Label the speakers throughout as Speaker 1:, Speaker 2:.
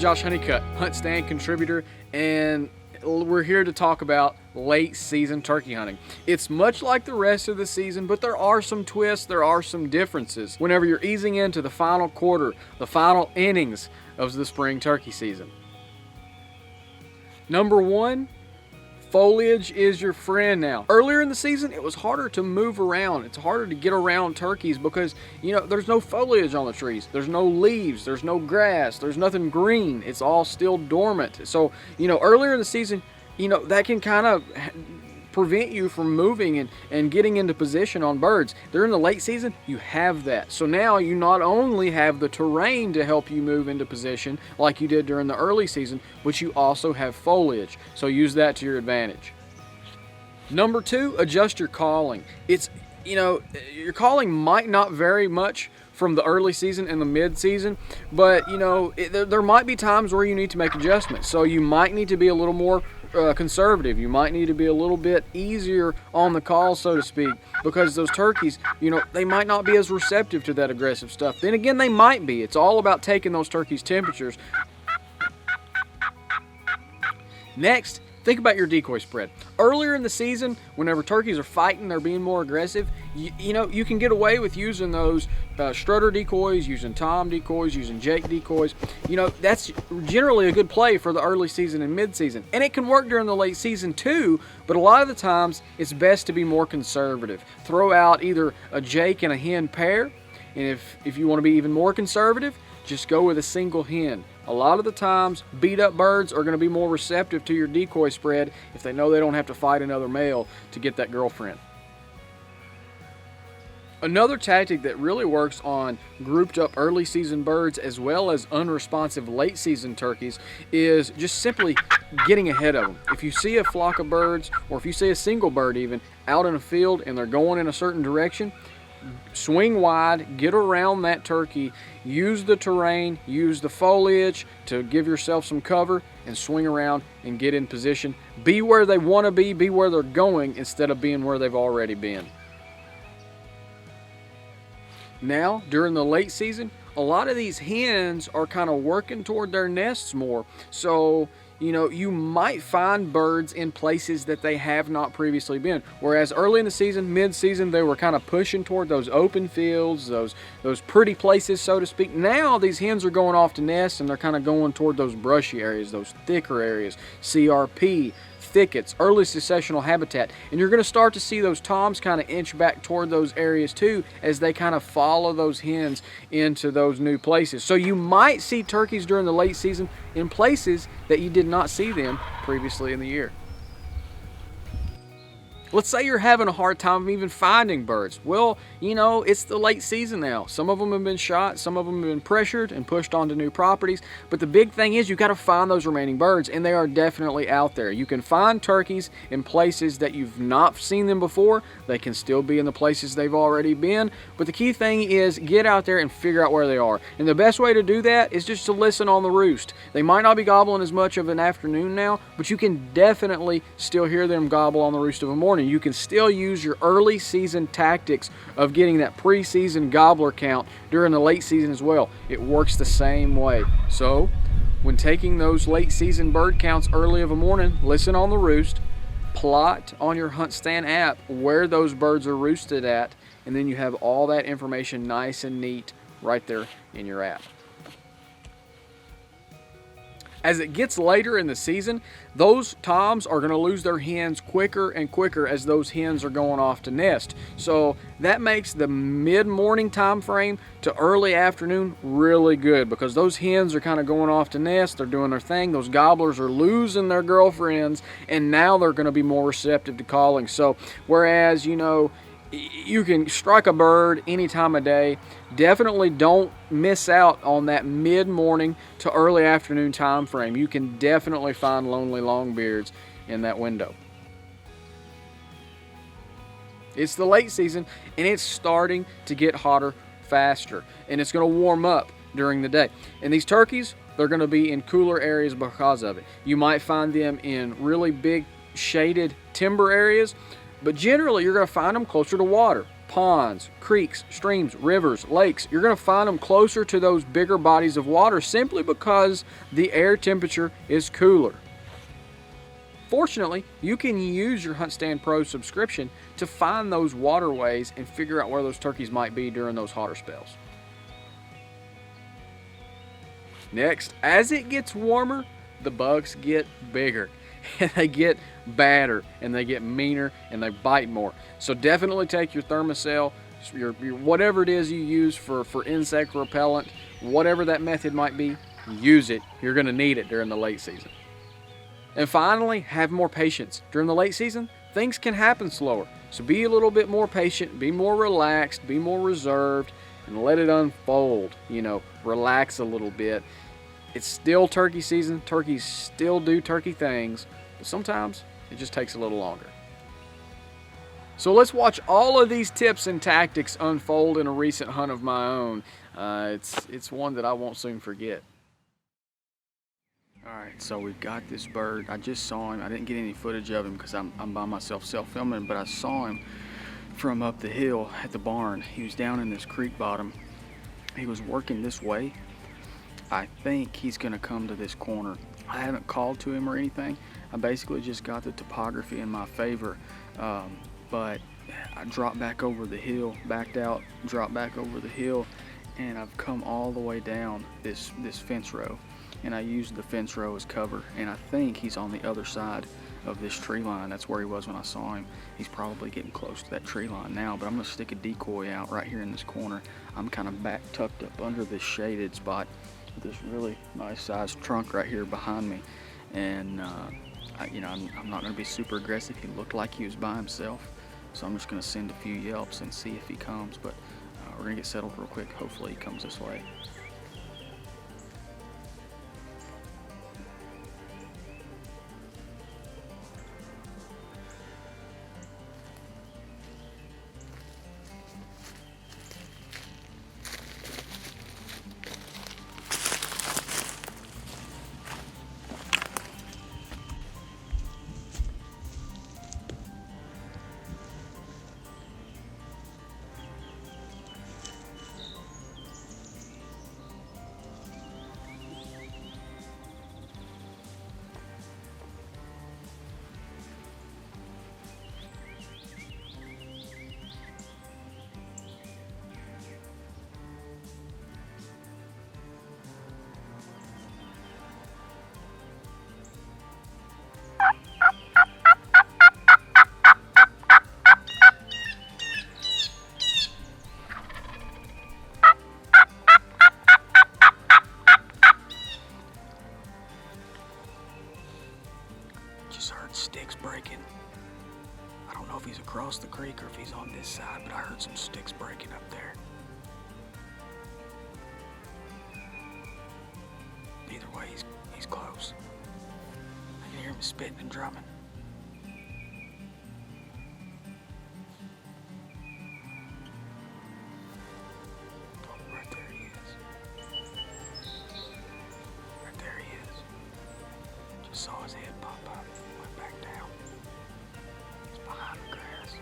Speaker 1: Josh Honeycutt, Hunt Stand contributor, and we're here to talk about late season turkey hunting. It's much like the rest of the season, but there are some twists, there are some differences whenever you're easing into the final quarter, the final innings of the spring turkey season. Number one, foliage is your friend now. Earlier in the season, it was harder to move around. It's harder to get around turkeys because, there's no foliage on the trees. There's no leaves. There's no grass. There's nothing green. It's all still dormant. So, earlier in the season, that can kind of prevent you from moving and getting into position on birds. During the late season, you have that. So now you not only have the terrain to help you move into position like you did during the early season, but you also have foliage. So use that to your advantage. Number two, adjust your calling. It's, your calling might not vary much from the early season and the mid-season, but there might be times where you need to make adjustments. So you might need to be a little more conservative. You might need to be a little bit easier on the call, so to speak, because those turkeys, they might not be as receptive to that aggressive stuff. Then again, they might be. It's all about taking those turkeys' temperatures. Next, think about your decoy spread. Earlier in the season, whenever turkeys are fighting, they're being more aggressive, you can get away with using those strutter decoys, using tom decoys, using jake decoys. That's generally a good play for the early season and mid-season. And it can work during the late season too, but a lot of the times it's best to be more conservative. Throw out either a jake and a hen pair, and if you want to be even more conservative, just go with a single hen. A lot of the times, beat up birds are going to be more receptive to your decoy spread if they know they don't have to fight another male to get that girlfriend. Another tactic that really works on grouped up early season birds as well as unresponsive late season turkeys is just simply getting ahead of them. If you see a flock of birds, or if you see a single bird even, out in a field and they're going in a certain direction, swing wide, get around that turkey, use the terrain, use the foliage to give yourself some cover, and swing around and get in position. Be where they want to be where they're going instead of being where they've already been. Now, during the late season, a lot of these hens are kind of working toward their nests more. So, you might find birds in places that they have not previously been. Whereas early in the season, mid-season, they were kind of pushing toward those open fields, those pretty places, so to speak. Now these hens are going off to nests and they're kind of going toward those brushy areas, those thicker areas, CRP, thickets, early successional habitat. And you're going to start to see those toms kind of inch back toward those areas too as they kind of follow those hens into those new places. So you might see turkeys during the late season in places that you did not see them previously in the year. Let's say you're having a hard time even finding birds. Well, it's the late season now. Some of them have been shot, some of them have been pressured and pushed onto new properties. But the big thing is you got to find those remaining birds, and they are definitely out there. You can find turkeys in places that you've not seen them before. They can still be in the places they've already been. But the key thing is get out there and figure out where they are. And the best way to do that is just to listen on the roost. They might not be gobbling as much of an afternoon now, but you can definitely still hear them gobble on the roost of a morning. You can still use your early season tactics of getting that preseason gobbler count during the late season as well. It works the same way. So when taking those late season bird counts early of a morning, listen on the roost, plot on your Hunt Stand app where those birds are roosted at, and then you have all that information nice and neat right there in your app. As it gets later in the season, those toms are going to lose their hens quicker and quicker as those hens are going off to nest. So that makes the mid-morning time frame to early afternoon really good because those hens are kind of going off to nest. They're doing their thing. Those gobblers are losing their girlfriends, and now they're going to be more receptive to calling. So whereas, you can strike a bird any time of day, definitely don't miss out on that mid-morning to early afternoon time frame. You can definitely find lonely longbeards in that window. It's the late season and it's starting to get hotter faster, and it's going to warm up during the day. And these turkeys, they're going to be in cooler areas because of it. You might find them in really big shaded timber areas, but generally you're going to find them closer to water. ponds, creeks, streams, rivers, lakes. You're going to find them closer to those bigger bodies of water simply because the air temperature is cooler. Fortunately, you can use your HuntStand Pro subscription to find those waterways and figure out where those turkeys might be during those hotter spells. Next, as it gets warmer, the bugs get bigger and they get badder and they get meaner and they bite more. So definitely take your Thermacell, your whatever it is you use for insect repellent, whatever that method might be, use it. You're going to need it during the late season. And finally, have more patience. During the late season, things can happen slower. So be a little bit more patient, be more relaxed, be more reserved, and let it unfold. You know, relax a little bit. It's still turkey season. Turkeys still do turkey things, but sometimes it just takes a little longer. So let's watch all of these tips and tactics unfold in a recent hunt of my own. It's one that I won't soon forget. Alright, so we've got this bird. I just saw him. I didn't get any footage of him because I'm by myself self-filming, but I saw him from up the hill at the barn. He was down in this creek bottom. He was working this way. I think he's going to come to this corner. I haven't called to him or anything. I basically just got the topography in my favor, but I dropped back over the hill, backed out, dropped back over the hill, and I've come all the way down this fence row. And I used the fence row as cover, and I think he's on the other side of this tree line. That's where he was when I saw him. He's probably getting close to that tree line now, but I'm going to stick a decoy out right here in this corner. I'm kind of back tucked up under this shaded spot with this really nice sized trunk right here behind me, and I'm not going to be super aggressive. He looked like he was by himself, so I'm just going to send a few yelps and see if he comes, but we're going to get settled real quick. Hopefully he comes this way. Just heard sticks breaking. I don't know if he's across the creek or if he's on this side, but I heard some sticks breaking up there. Either way, he's close. I can hear him spitting and drumming. Oh, right there he is. Right there he is. Just saw his head pop up. Went back down. It's behind the grass.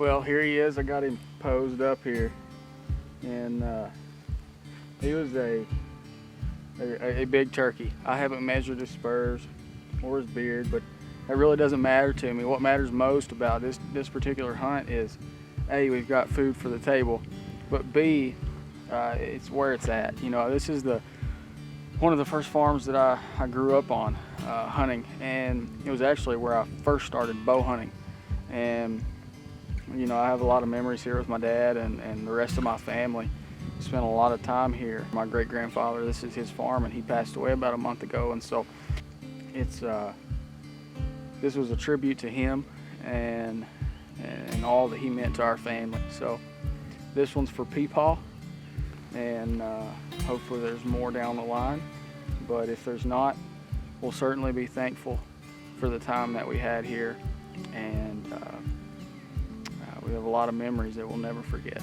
Speaker 1: Well, here he is. I got him posed up here, and he was a big turkey. I haven't measured his spurs or his beard, but that really doesn't matter to me. What matters most about this particular hunt is, A, we've got food for the table, but B, it's where it's at. You know, this is one of the first farms that I grew up on hunting, and it was actually where I first started bow hunting. And you know, I have a lot of memories here with my dad and the rest of my family. Spent a lot of time here. My great-grandfather, this is his farm, and he passed away about a month ago, and so it's this was a tribute to him and all that he meant to our family. So this one's for Peepaw, and hopefully there's more down the line, but if there's not, we'll certainly be thankful for the time that we had here, and we have a lot of memories that we'll never forget.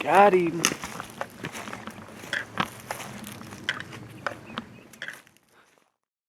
Speaker 1: Got him.